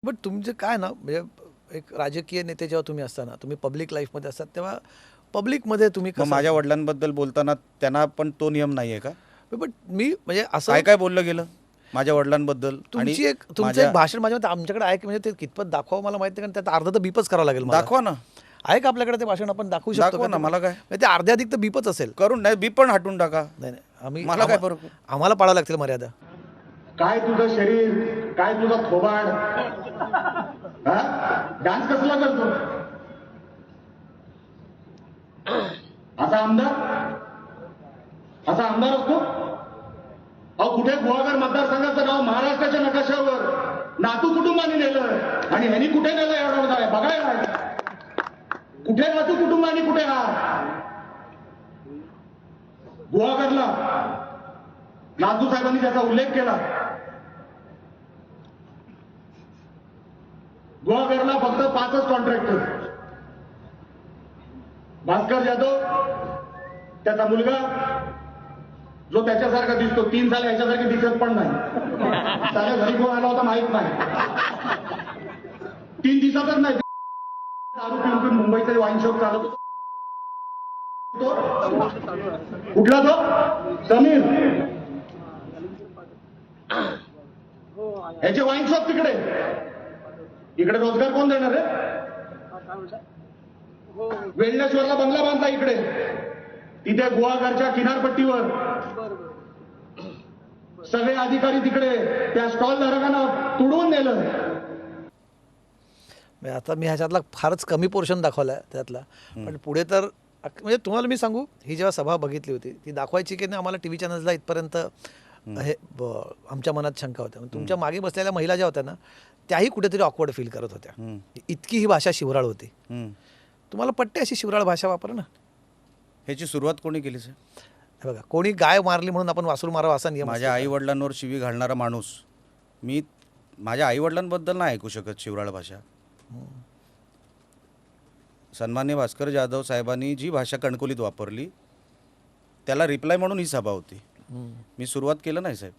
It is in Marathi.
बट तुमचे काय ना म्हणजे एक राजकीय नेते जेव्हा तुम्ही असताना तुम्ही पब्लिक लाईफमध्ये असतात तेव्हा पब्लिकमध्ये तुम्ही मग कसं माझ्या वडिलांबद्दल बोलताना त्यांना पण तो नियम नाही आहे का? बट मी म्हणजे असं काय काय बोललं गेलं माझ्या वडिलांबद्दल आणि तुमची एक तुमचं एक माझ्या? भाषण माझ्या मते आमच्याकडे आहे की म्हणजे ते कितपत दाखवावं मला माहिती नाही कारण त्यात अर्धा तर बीपच करावं लागेल मला. दाखवा ना, आहे का आपल्याकडे ते भाषण आपण दाखवू शकतो दाखवा का ना, ते? मला काय म्हणजे ते अर्ध्या अधिक तर बीपच असेल. करून नाही बी पण हटून टाका. नाही नाही आम्ही मला काय फरक? आम्हाला पाळावं लागतील मर्यादा. काय तुझं शरीर, काय तुझा थोबाड, हा डान्स कसला करतो असा आमदार असतो? अहो कुठे गुहागर मतदारसंघाचं नाव महाराष्ट्राच्या नकाशावर नातू कुटुंबाने नेलं आणि ह्यांनी कुठे नेलं एवढं आहे बघायला. कुठे नातू कुटुंबाने कुठे हा गुहागरला नातू साहेबांनी त्याचा उल्लेख केला. गुहागरला फक्त 5च कॉन्ट्रॅक्टर, भास्कर जाधव, त्याचा मुलगा जो त्याच्यासारखा दिसतो, 3 साल याच्यासारखी दिसत पण नाही. त्याला घरी कोण आला होता माहित नाही. 3 दिवसातच नाही दारू पिऊन पिऊन मुंबईचा वाईन शॉप चालत होतो. कुठला तो समीर, याचे वाईन शॉप तिकडे. इकडे रोजगार कोण देणार आहे? वेल्नेश्वरला बंगला बांधला इकडे, तिथे गुहागरच्या किनारपट्टीवर सगळे अधिकारी तिकडे त्या स्टॉल धारकांना तुडवून नेलं. म्हणजे आता मी ह्याच्यातला फारच कमी पोर्शन दाखवला आहे त्यातला. पण पुढे तर म्हणजे तुम्हाला मी सांगू ही जेव्हा सभा बघितली होती ती दाखवायची की नाही आम्हाला टी व्ही चॅनल्सला इथपर्यंत हे आमच्या मनात शंका होत्या. तुमच्या मागे बसलेल्या महिला ज्या होत्या ना त्याही कुठेतरी ऑकवर्ड फील करत होत्या. इतकी ही भाषा शिवराळ होती. तुम्हाला पट्टे अशी शिवराळ भाषा वापर ना. ह्याची सुरुवात कोणी केली सर? हे बघा कोणी गाय मारली म्हणून आपण वासरू मारावं असा नियम माझ्या आई वडिलांवर शिवी घालणारा माणूस मी माझ्या आई वडिलांबद्दल नाही ऐकू शकत शिवराळ भाषा. सन्मान्य भास्कर जाधव साहेबांनी जी भाषा कणकोलीत वापरली त्याला रिप्लाय म्हणून ही सभा होती. मी सुरुवात केलं नाही साहेब.